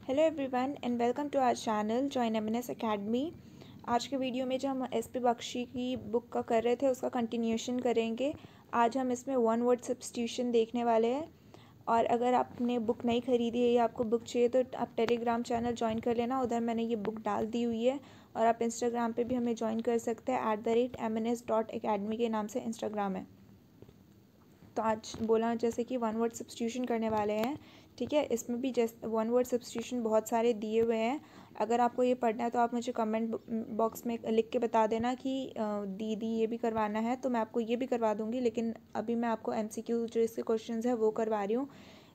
Hello everyone and welcome to our channel join MNS Academy. आज के video में जो हम एसपी बख्शी की बुक का कर रहे थे उसका कंटिन्यूशन करेंगे। आज हम इसमें वन वर्ड सब्स्टिट्यूशन देखने वाले हैं। और अगर आपने बुक नहीं ख़रीदी है या आपको बुक चाहिए तो आप टेलीग्राम चैनल ज्वाइन कर लेना, उधर मैंने ये बुक डाल दी हुई है। और आप इंस्टाग्राम पे भी हमें ज्वाइन कर सकते हैं @mns.academy के नाम से इंस्टाग्राम है। तो आज बोला जैसे कि वन वर्ड सब्स्टिट्यूशन करने वाले हैं, ठीक है। इसमें भी जैसे वन वर्ड सब्स्टिट्यूशन बहुत सारे दिए हुए हैं। अगर आपको ये पढ़ना है तो आप मुझे कमेंट बॉक्स में लिख के बता देना कि दीदी ये भी करवाना है, तो मैं आपको ये भी करवा दूँगी। लेकिन अभी मैं आपको MCQ जो इसके क्वेश्चंस है वो करवा रही हूँ।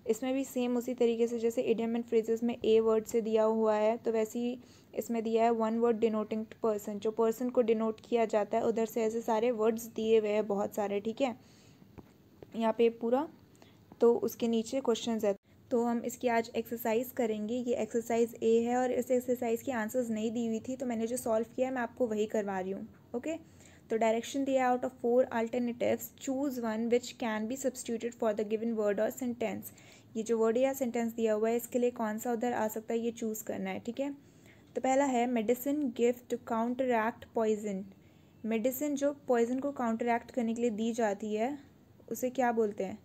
इसमें भी सेम उसी तरीके से जैसे इडियम एंड फ्रेजेस में ए वर्ड से दिया हुआ है, तो वैसे ही इसमें दिया है वन वर्ड डिनोटिंग पर्सन, जो पर्सन को डिनोट किया जाता है। उधर से ऐसे सारे वर्ड्स दिए हुए हैं बहुत सारे, ठीक है, यहाँ पे पूरा। तो उसके नीचे क्वेश्चंस है, तो हम इसकी आज एक्सरसाइज करेंगे। ये एक्सरसाइज ए है और इस एक्सरसाइज की आंसर्स नहीं दी हुई थी, तो मैंने जो सॉल्व किया है मैं आपको वही करवा रही हूँ। ओके, तो डायरेक्शन दिया out of 4 alternatives choose one which can be substituted for the given word और सेंटेंस। ये जो वर्ड या सेंटेंस दिया हुआ है इसके लिए कौन सा उधर आ सकता है ये चूज़ करना है, ठीक है। तो पहला है medicine give to counteract poison. Medicine जो पॉइजन को काउंटरैक्ट करने के लिए दी जाती है उसे क्या बोलते हैं,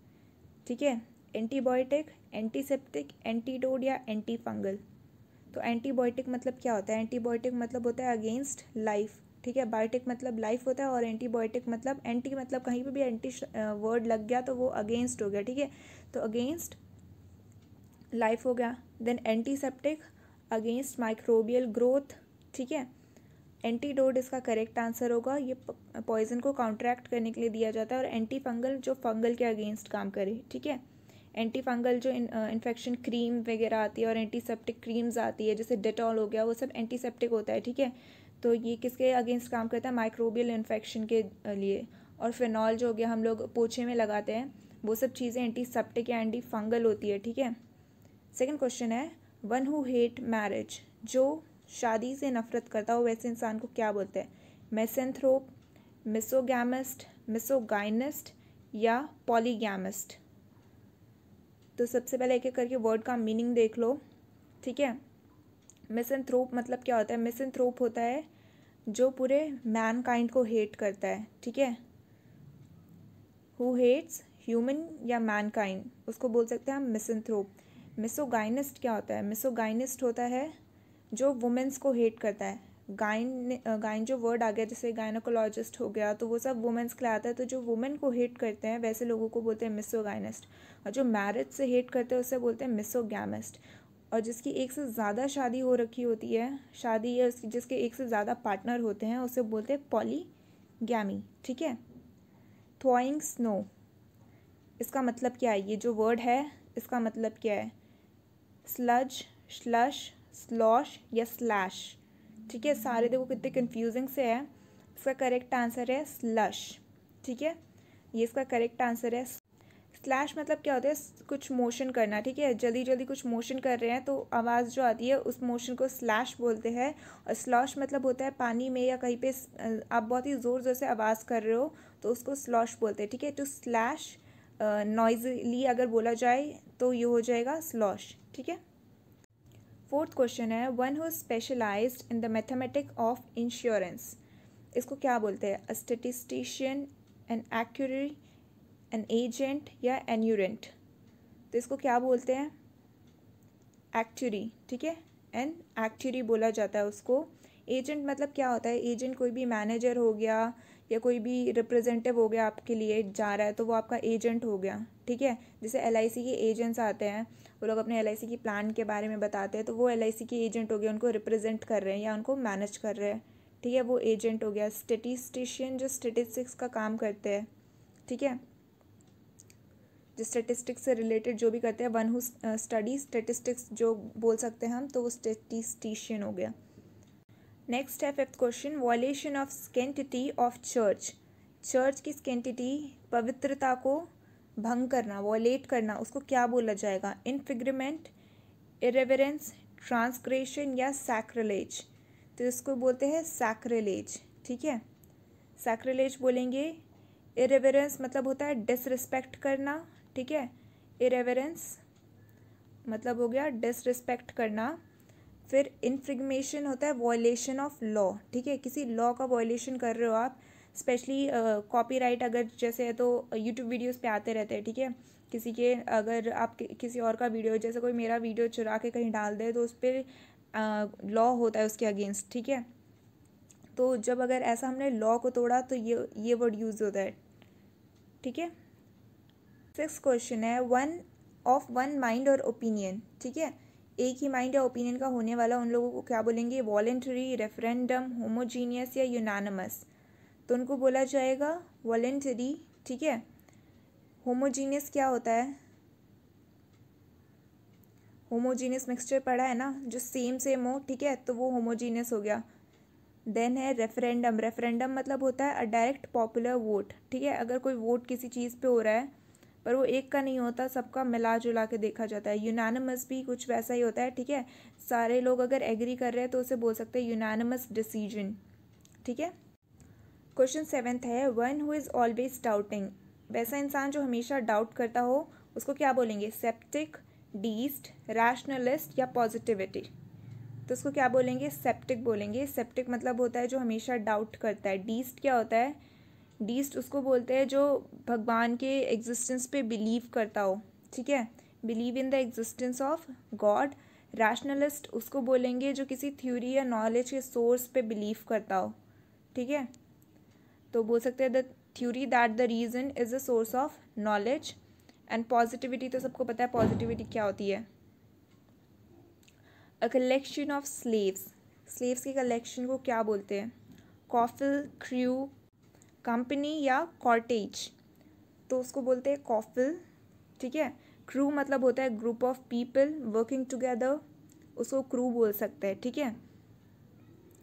ठीक है। एंटीबायोटिक, एंटीसेप्टिक, एंटीडोट या एंटी फंगल। तो एंटीबायोटिक मतलब क्या होता है? एंटीबायोटिक मतलब होता है अगेंस्ट लाइफ, ठीक है। बायोटिक मतलब लाइफ होता है और एंटीबायोटिक मतलब एंटी मतलब कहीं पे भी एंटी वर्ड लग गया तो वो अगेंस्ट हो गया, ठीक है। तो अगेंस्ट लाइफ हो गया। Then antiseptic against microbial growth, ठीक है। एंटीडोट इसका करेक्ट आंसर होगा, ये पॉइजन को काउंटरैक्ट करने के लिए दिया जाता है। और एंटी फंगल जो फंगल के अगेंस्ट काम करे, ठीक है। एंटी फंगल जो इन्फेक्शन क्रीम वगैरह आती है और एंटीसेप्टिक क्रीम्स आती है जैसे डेटॉल हो गया, वो सब एंटीसेप्टिक होता है, ठीक है। तो ये किसके अगेंस्ट काम करता है? माइक्रोबियल इन्फेक्शन के लिए। और फिनॉल जो हो गया हम लोग पोछे में लगाते हैं, वो सब चीज़ें एंटीसेप्टिक या एंटी फंगल होती है, ठीक है। सेकेंड क्वेश्चन है वन हु हेट मैरिज, जो शादी से नफरत करता हो वैसे इंसान को क्या बोलते हैं? मेसेंथ्रोप, मिसोगैमिस्ट, मिसोगाइनिस्ट या पॉलीगैमिस्ट। तो सबसे पहले एक एक करके वर्ड का मीनिंग देख लो, ठीक है। मिसेंथ्रोप मतलब क्या होता है? मिसेंथ्रोप होता है जो पूरे मैन काइंड को हेट करता है, ठीक है। हु हेट्स ह्यूमन या मैन काइंड, उसको बोल सकते हैं हम मिसेंथ्रोप। मिसोगाइनिस्ट क्या होता है? मिसोगाइनिस्ट होता है जो वुमेन्स को हेट करता है। गाइन जो वर्ड आ गया जैसे गायनोकोलॉजिस्ट हो गया, तो वो सब वुमेन्स के लिए आता है। तो जो वुमेन को हेट करते हैं वैसे लोगों को बोलते हैं मिसोगाइनिस्ट। और जो मैरिज से हेट करते हैं उसे बोलते हैं मिसोगैमिस्ट। और जिसकी एक से ज़्यादा शादी हो रखी होती है, शादी या जिसके एक से ज़्यादा पार्टनर होते हैं, उसे बोलते हैं पॉलीगैमी, ठीक है। थ्रोइंग स्नो, इसका मतलब क्या है? ये जो वर्ड है इसका मतलब क्या है? स्लज, स्लश, स्लॉश या स्लैश, ठीक है। सारे देखो कितने कंफ्यूजिंग से है। इसका करेक्ट आंसर है स्लश, ठीक है। ये इसका करेक्ट आंसर है। स्लैश मतलब क्या होता है? कुछ मोशन करना, ठीक है। जल्दी जल्दी कुछ मोशन कर रहे हैं तो आवाज़ जो आती है उस मोशन को स्लैश बोलते हैं। और स्लॉश मतलब होता है पानी में या कहीं पे आप बहुत ही ज़ोर ज़ोर से आवाज़ कर रहे हो तो उसको स्लॉश बोलते हैं, ठीक है। तो स्लैश नॉइजली अगर बोला जाए तो ये हो जाएगा स्लॉश, ठीक है। फोर्थ क्वेश्चन है one who specialised in the mathematic of insurance, इसको क्या बोलते हैं? A statistician, an actuary, an agent या एन्यूरेंट। तो इसको क्या बोलते हैं? एक्चुरी, ठीक है। एन एक्चुरी बोला जाता है उसको। एजेंट मतलब क्या होता है? एजेंट कोई भी मैनेजर हो गया या कोई भी रिप्रेजेंटेटिव हो गया आपके लिए जा रहा है तो वो आपका एजेंट हो गया, ठीक है। जैसे LIC के एजेंट्स आते हैं, वो लोग अपने LIC की प्लान के बारे में बताते हैं, तो वो LIC के एजेंट हो गया, उनको रिप्रेजेंट कर रहे हैं या उनको मैनेज कर रहे हैं, ठीक है, वो एजेंट हो गया। स्टेटिस्टिशियन जो स्टेटिस्टिक्स का काम करते हैं, ठीक है, जो स्टेटिस्टिक्स से रिलेटेड जो भी करते हैं, वन हु स्टडी स्टेटिस्टिक्स जो बोल सकते हैं हम, तो वो स्टेटिस्टिशियन हो गया। नेक्स्ट है fifth question violation of sanctity of church, church की स्केंटिटी पवित्रता को भंग करना, वॉयलेट करना, उसको क्या बोला जाएगा? इनफिग्रीमेंट, इरेवरेंस, ट्रांसग्रेशन या सैक्रिलेज। तो इसको बोलते हैं सैक्रिलेज, ठीक है। सैक्रिलेज बोलेंगे। इरेवरेंस मतलब होता है डिसरिस्पेक्ट करना, ठीक है, इरेवरेंस। मतलब हो गया डिसरिस्पेक्ट करना। फिर इन्फ्रिगमेशन होता है वॉयलेशन ऑफ लॉ, ठीक है, किसी लॉ का वॉयलेशन कर रहे हो आप, स्पेशली कॉपीराइट अगर जैसे है तो यूट्यूब वीडियोस पे आते रहते हैं, ठीक है, किसी के अगर आप किसी और का वीडियो, जैसे कोई मेरा वीडियो चुरा के कहीं डाल दे तो उस पर लॉ होता है उसके अगेंस्ट, ठीक है। तो जब अगर ऐसा हमने लॉ को तोड़ा तो ये वर्ड यूज होता है, ठीक है। 6 क्वेश्चन है वन माइंड और ओपिनियन, ठीक है, एक ही माइंड या ओपिनियन का होने वाला उन लोगों को क्या बोलेंगे, वॉलेंटरी, रेफरेंडम, होमोजीनियस या यूनानिमस। तो उनको बोला जाएगा वॉलेंटरी, ठीक है। होमोजीनियस क्या होता है, होमोजीनियस मिक्सचर पढ़ा है ना, जो सेम हो, ठीक है, तो वो होमोजीनियस हो गया। देन है रेफरेंडम, रेफरेंडम मतलब होता है अ डायरेक्ट पॉपुलर वोट, ठीक है, अगर कोई वोट किसी चीज़ पे हो रहा है पर वो एक का नहीं होता, सबका मिला जुला के देखा जाता है। यूनानिमस भी कुछ वैसा ही होता है, ठीक है, सारे लोग अगर एग्री कर रहे हैं तो उसे बोल सकते हैं यूनानिमस डिसीजन, ठीक है। क्वेश्चन 7 है one who is always doubting, वैसा इंसान जो हमेशा डाउट करता हो उसको क्या बोलेंगे, सेप्टिक, डीस्ट, रैशनलिस्ट या पॉजिटिविटी। तो उसको क्या बोलेंगे, सेप्टिक बोलेंगे। सेप्टिक मतलब होता है जो हमेशा डाउट करता है। डीस्ट क्या होता है, डीस्ट उसको बोलते हैं जो भगवान के एग्जिस्टेंस पे बिलीव करता हो, ठीक है, believe in the existence of God. Rationalist उसको बोलेंगे जो किसी थ्योरी या नॉलेज के सोर्स पे बिलीव करता हो, ठीक है, तो बोल सकते हैं the theory that the reason is the source of knowledge. And positivity तो सबको पता है पॉजिटिविटी क्या होती है, a collection of slaves, slaves की कलेक्शन को क्या बोलते हैं, कॉफिल, क्रू, कंपनी या कॉर्टेज। तो उसको बोलते हैं कॉफिल, ठीक है। क्रू मतलब होता है group of people working together, उसको क्रू बोल सकते हैं, ठीक है।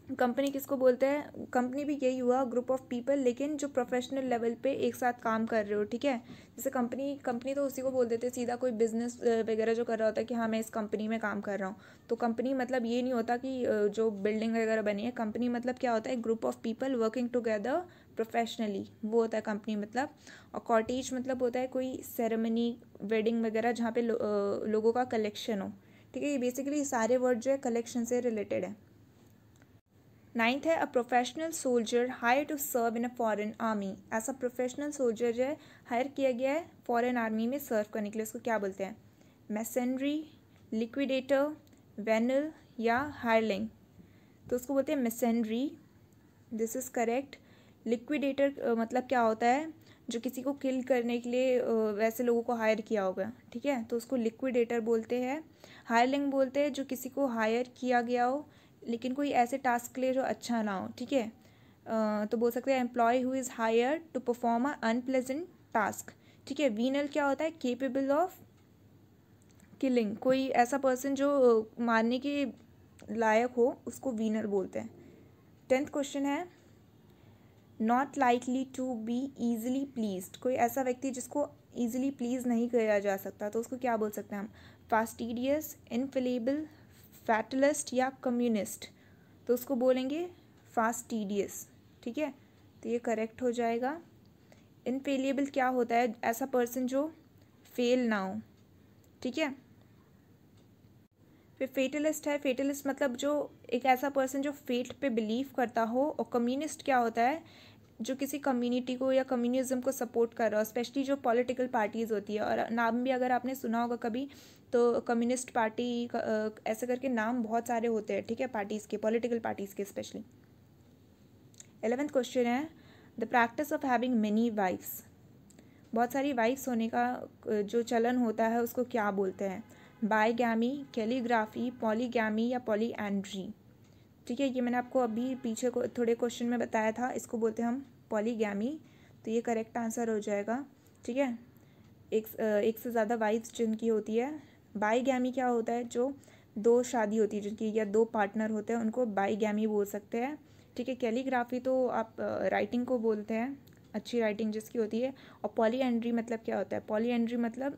कंपनी किसको बोलते हैं, कंपनी भी यही हुआ, ग्रुप ऑफ पीपल, लेकिन जो प्रोफेशनल लेवल पे एक साथ काम कर रहे हो, ठीक है। जैसे कंपनी तो उसी को बोल देते हैं, सीधा कोई बिजनेस वगैरह जो कर रहा होता है कि हाँ मैं इस कंपनी में काम कर रहा हूँ। तो कंपनी मतलब ये नहीं होता कि जो बिल्डिंग वगैरह बनी है, कंपनी मतलब क्या होता है, group of people working together professionally, वो होता है कंपनी मतलब। और कॉटेज मतलब होता है कोई सेरेमनी, वेडिंग वगैरह जहाँ पे लोगों का कलेक्शन हो, ठीक है। ये बेसिकली सारे वर्ड जो है कलेक्शन से रिलेटेड है। 9th है a professional soldier hired to serve in a foreign army, ऐसा प्रोफेशनल सोल्जर जो है हायर किया गया है फॉरेन आर्मी में सर्व करने के लिए, उसको क्या बोलते हैं, मैसेनरी, लिक्विडेटर, वेनल या हायरलिंग। तो उसको बोलते हैं masonry, this is correct. Liquidator मतलब क्या होता है, जो किसी को किल करने के लिए वैसे लोगों को हायर किया होगा, ठीक है, तो उसको लिक्विडेटर बोलते हैं। हायरलिंग बोलते हैं जो किसी को हायर किया गया हो लेकिन कोई ऐसे टास्क के लिए जो अच्छा ना हो, ठीक है, तो बोल सकते हैं employee who is hired to perform a unpleasant task, ठीक है। वीनल क्या होता है, केपेबल ऑफ किलिंग, कोई ऐसा पर्सन जो मारने के लायक हो उसको वीनर बोलते हैं। 10th क्वेश्चन है not likely to be easily pleased, कोई ऐसा व्यक्ति जिसको ईजिली प्लीज नहीं किया जा सकता, तो उसको क्या बोल सकते हैं हम, फास्टिडियस, इनफिलेबल, फैटलिस्ट या कम्युनिस्ट। तो उसको बोलेंगे फास्टिडियस, ठीक है, तो ये करेक्ट हो जाएगा। इनफेलिएबल क्या होता है, ऐसा पर्सन जो फेल ना हो, ठीक है। फिर फेटलिस्ट है, फेटलिस्ट मतलब जो एक ऐसा पर्सन जो फेट पे बिलीव करता हो। और कम्युनिस्ट क्या होता है, जो किसी कम्युनिटी को या कम्युनिज्म को सपोर्ट कर रहा हो, स्पेशली जो पॉलिटिकल पार्टीज़ होती है। और नाम भी अगर आपने सुना होगा कभी तो कम्युनिस्ट पार्टी ऐसे करके नाम बहुत सारे होते हैं, ठीक है, पार्टीज़ के, पॉलिटिकल पार्टीज़ के स्पेशली। 11th क्वेश्चन है the practice of having many wives, बहुत सारी वाइफ्स होने का जो चलन होता है उसको क्या बोलते हैं, बायगैमी, कैलीग्राफी, पॉलीगैमी या पॉलीएंड्री, ठीक है। ये मैंने आपको अभी पीछे को थोड़े क्वेश्चन में बताया था, इसको बोलते हैं हम पॉलीगैमी, तो ये करेक्ट आंसर हो जाएगा, ठीक है। एक से ज़्यादा वाइफ्स जिनकी होती है। बाईगैमी क्या होता है, जो दो शादी होती है जिनकी या दो पार्टनर होते हैं उनको बाईगैमी बोल सकते हैं, ठीक है। कैलीग्राफी तो आप राइटिंग को बोलते हैं, अच्छी राइटिंग जिसकी होती है। और पॉलीएंड्री मतलब क्या होता है, पॉलीएंड्री मतलब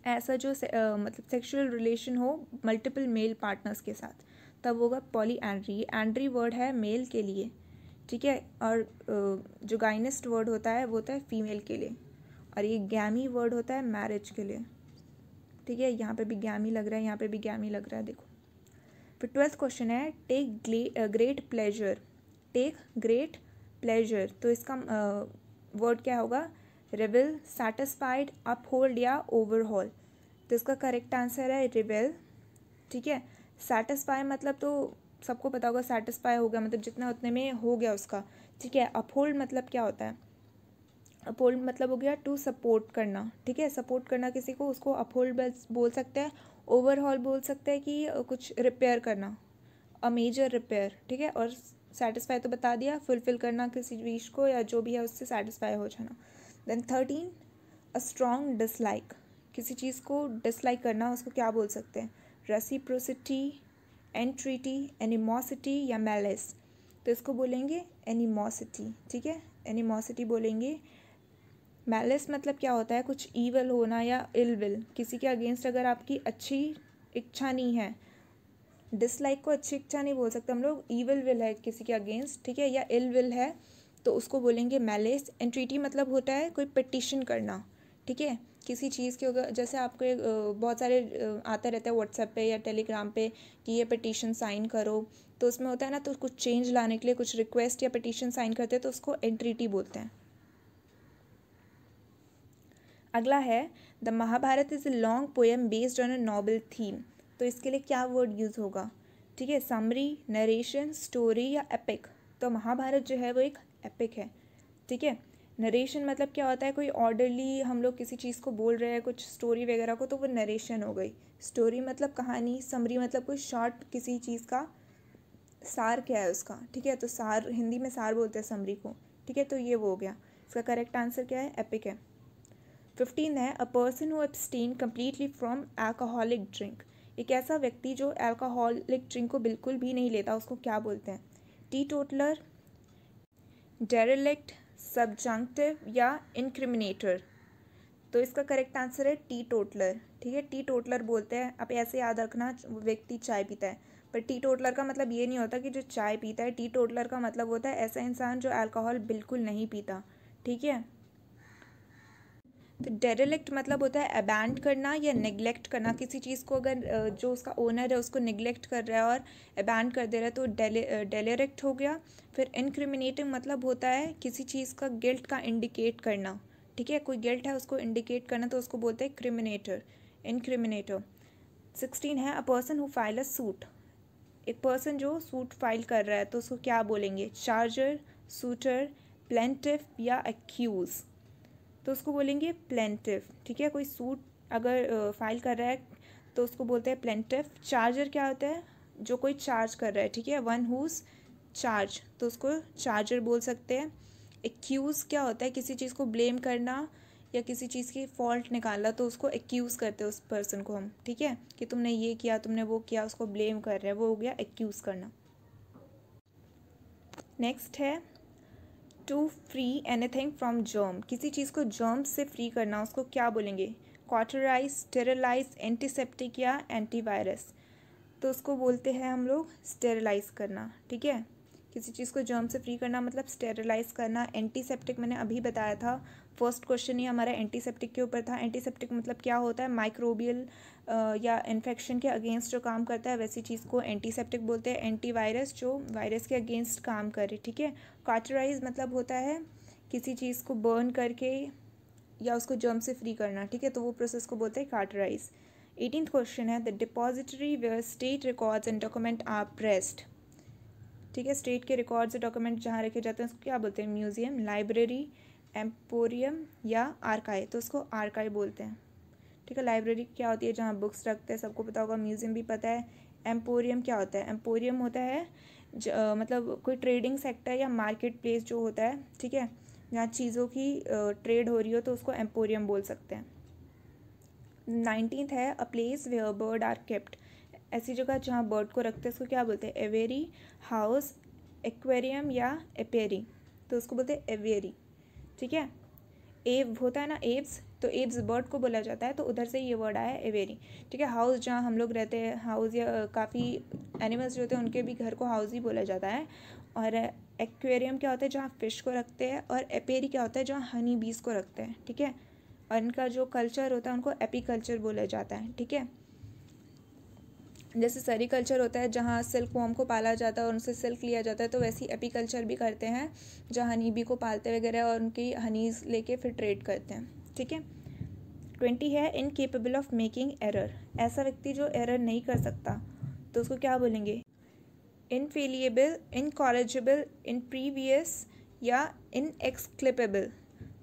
ऐसा जो मतलब सेक्सुअल रिलेशन हो मल्टीपल मेल पार्टनर्स के साथ, तब होगा पॉलीएंड्री। एंड्री वर्ड है मेल के लिए, ठीक है, और जो गाइनिस्ट वर्ड होता है वो होता है फीमेल के लिए, और ये गैमी वर्ड होता है मैरिज के लिए। ठीक है, यहाँ पे भी गैमी लग रहा है, यहाँ पे भी गैमी लग रहा है, देखो। फिर 12th क्वेश्चन है take great pleasure. Take great pleasure, तो इसका वर्ड क्या होगा? रिवेल, सेटिस्फाइड, अपहोल्ड या ओवरहॉल। तो इसका करेक्ट आंसर है रिवेल। ठीक है, सेटिस्फाई मतलब तो सबको पता होगा, सेटिस्फाई हो गया मतलब जितना उतने में हो गया उसका। ठीक है, अपहोल्ड मतलब क्या होता है? अपहोल्ड मतलब हो गया टू सपोर्ट करना। ठीक है, सपोर्ट करना किसी को, उसको अपहोल्ड बोल सकते हैं। ओवरहॉल बोल सकते हैं कि कुछ रिपेयर करना, अ मेजर रिपेयर। ठीक है, और सेटिस्फाई तो बता दिया, फुलफिल करना किसी विश को या जो भी है उससे सेटिस्फाई हो जाना। Then 13 a strong dislike. किसी चीज़ को डिसलाइक करना, उसको क्या बोल सकते हैं? रेसिप्रोसिटी, एंट्रीटी, एनिमोसिटी या मैलिस। तो इसको बोलेंगे एनिमोसिटी। ठीक है, एनिमोसिटी बोलेंगे। मैलिस मतलब क्या होता है? कुछ ईवल होना या इल विल, किसी के अगेंस्ट अगर आपकी अच्छी इच्छा नहीं है। डिसलाइक को अच्छी इच्छा नहीं बोल सकते हम लोग, ईवल विल है किसी के अगेंस्ट, ठीक है, या इल विल है तो उसको बोलेंगे मैलिस। एंट्रीटी मतलब होता है कोई पिटिशन करना। ठीक है, किसी चीज़ के अगर जैसे आपको बहुत सारे आता रहता है व्हाट्सएप पे या टेलीग्राम पे कि ये पिटिशन साइन करो, तो उसमें होता है ना, तो कुछ चेंज लाने के लिए कुछ रिक्वेस्ट या पिटिशन साइन करते हैं तो उसको एंट्रीटी बोलते हैं। अगला है the Mahabharata is a long poem based on a novel theme. तो इसके लिए क्या वर्ड यूज़ होगा? ठीक है, समरी, नरेशन, स्टोरी या एपिक। तो महाभारत जो है वो एक एपिक है। ठीक है, नरेशन मतलब क्या होता है? कोई ऑर्डरली हम लोग किसी चीज़ को बोल रहे हैं, कुछ स्टोरी वगैरह को, तो वो नरेशन हो गई। स्टोरी मतलब कहानी, समरी मतलब कोई शॉर्ट किसी चीज़ का सार क्या है उसका। ठीक है, तो सार हिंदी में सार बोलते हैं समरी को। ठीक है, तो ये वो हो गया। इसका करेक्ट आंसर क्या है? एपिक है। 15 है a person who abstain completely from alcoholic drink. एक ऐसा व्यक्ति जो अल्कोहलिक ड्रिंक को बिल्कुल भी नहीं लेता, उसको क्या बोलते हैं? टी टोटलर, डेरेलिक्ट, सबजंक्टिव या इनक्रिमिनेटर। तो इसका करेक्ट आंसर है टी टोटलर। ठीक है, टी टोटलर बोलते हैं। आप ऐसे याद रखना, व्यक्ति चाय पीता है, पर टी टोटलर का मतलब ये नहीं होता कि जो चाय पीता है। टी टोटलर का मतलब होता है ऐसा इंसान जो अल्कोहल बिल्कुल नहीं पीता। ठीक है, तो डेरेलिक्ट मतलब होता है अबैंड करना या नेग्लेक्ट करना। किसी चीज़ को अगर जो उसका ओनर है उसको नेग्लेक्ट कर रहा है और अबैंड कर दे रहा है तो डेरेलिक्ट हो गया। फिर इनक्रिमिनेटिंग मतलब होता है किसी चीज़ का गिल्ट का इंडिकेट करना। ठीक है, कोई गिल्ट है उसको इंडिकेट करना तो उसको बोलते हैं क्रिमिनेटर, इनक्रिमिनेटर। 16 है a person who file a suit. एक पर्सन जो सूट फाइल कर रहा है तो उसको क्या बोलेंगे? चार्जर, सूटर, प्लेंटिफ या एक्यूज़। तो उसको बोलेंगे प्लेंटिफ। ठीक है, कोई सूट अगर फाइल कर रहा है तो उसको बोलते हैं प्लेंटिफ। चार्जर क्या होता है? जो कोई चार्ज कर रहा है। ठीक है, वन हुज चार्ज, तो उसको चार्जर बोल सकते हैं। एक्यूज़ क्या होता है? किसी चीज़ को ब्लेम करना या किसी चीज़ की फॉल्ट निकालना, तो उसको एक्यूज़ करते हैं उस पर्सन को हम। ठीक है, कि तुमने ये किया, तुमने वो किया, उसको ब्लेम कर रहे हैं, वो हो गया एक्यूज़ करना। नेक्स्ट है to free anything from germ. किसी चीज़ को जर्म से फ्री करना, उसको क्या बोलेंगे? कॉटराइज, स्टेरिलाइज, एंटीसेप्टिक या एंटीवायरस। तो उसको बोलते हैं हम लोग स्टेरिलाइज करना। ठीक है, किसी चीज़ को जर्म से फ्री करना मतलब स्टेरिलाइज करना। एंटीसेप्टिक मैंने अभी बताया था, फर्स्ट क्वेश्चन ही हमारा एंटीसेप्टिक के ऊपर था। एंटीसेप्टिक मतलब क्या होता है? माइक्रोबियल या इन्फेक्शन के अगेंस्ट जो काम करता है वैसी चीज़ को एंटीसेप्टिक बोलते हैं। एंटीवायरस जो वायरस के अगेंस्ट काम करे। ठीक है, कॉटराइज मतलब होता है किसी चीज़ को बर्न करके या उसको जर्म से फ्री करना। ठीक है, तो वो प्रोसेस को बोलते हैं कॉटराइज। 18th क्वेश्चन है the depository where state records and document are pressed. ठीक है, स्टेट के रिकॉर्ड्स और डॉक्यूमेंट जहाँ रखे जाते हैं उसको क्या बोलते हैं? म्यूजियम, लाइब्रेरी, एम्पोरियम या आर्काइव। तो उसको आर्काइव बोलते हैं। ठीक है, लाइब्रेरी क्या होती है? जहाँ बुक्स रखते हैं, सबको पता होगा। म्यूजियम भी पता है। एम्पोरियम क्या होता है? एम्पोरियम होता है मतलब कोई ट्रेडिंग सेक्टर या मार्केट प्लेस जो होता है। ठीक है, जहाँ चीज़ों की ट्रेड हो रही हो तो उसको एम्पोरियम बोल सकते हैं। 19th है a place where bird are kept. ऐसी जगह जहाँ बर्ड को रखते हैं उसको क्या बोलते हैं? एवेरी, हाउस, एक्वेरियम या एपेरी। तो उसको बोलते हैं एवेरी। ठीक है, एव होता है ना एव्स, तो एव्स बर्ड को बोला जाता है, तो उधर से ये वर्ड आया है एवेरी। ठीक है, हाउस जहाँ हम लोग रहते हैं, हाउस या काफ़ी एनिमल्स जो होते हैं उनके भी घर को हाउस ही बोला जाता है। और एक्वेरियम क्या होता है? जहाँ फिश को रखते हैं। और एपेरी क्या होता है? जहाँ हनी बीज को रखते हैं। ठीक है, और इनका जो कल्चर होता है उनको एपीकल्चर बोला जाता है। ठीक है, जैसे सेरीकल्चर होता है जहाँ सिल्क वॉर्म को पाला जाता है और उनसे सिल्क लिया जाता है, तो वैसे ही एपीकल्चर भी करते हैं जहाँ हनी बी को पालते वगैरह और उनकी हनीज लेके फिर ट्रेड करते हैं। ठीक है, 20 है इनकेपेबल ऑफ मेकिंग एरर। ऐसा व्यक्ति जो एरर नहीं कर सकता तो उसको क्या बोलेंगे? इनफेलिएबल, इनकॉरिजिबल, इनप्रीवियस या इनएक्सक्लिपेबल।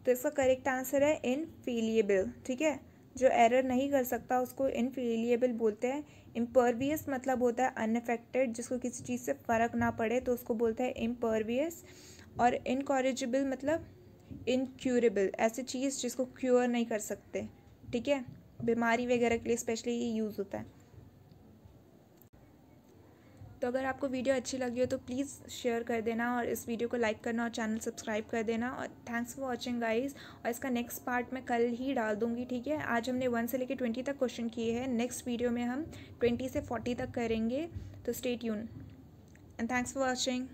तो इसका करेक्ट आंसर है इनफेलिएबल। ठीक है, जो एरर नहीं कर सकता उसको इनफेलिएबल बोलते हैं। इम्परवियस मतलब होता है अनअफेक्टेड, जिसको किसी चीज़ से फ़र्क ना पड़े तो उसको बोलते हैं इम्परवियस। और इनकॉरिजिबल मतलब इनक्यूरेबल, ऐसी चीज़ जिसको क्योर नहीं कर सकते। ठीक है, बीमारी वगैरह के लिए स्पेशली ये यूज़ होता है। तो अगर आपको वीडियो अच्छी लगी हो तो प्लीज़ शेयर कर देना और इस वीडियो को लाइक करना और चैनल सब्सक्राइब कर देना। और थैंक्स फॉर वॉचिंग गाइस। और इसका नेक्स्ट पार्ट मैं कल ही डाल दूँगी। ठीक है, आज हमने 1 से लेकर 20 तक क्वेश्चन किए हैं, नेक्स्ट वीडियो में हम 20 से 40 तक करेंगे। तो stay tune and thanks for watching.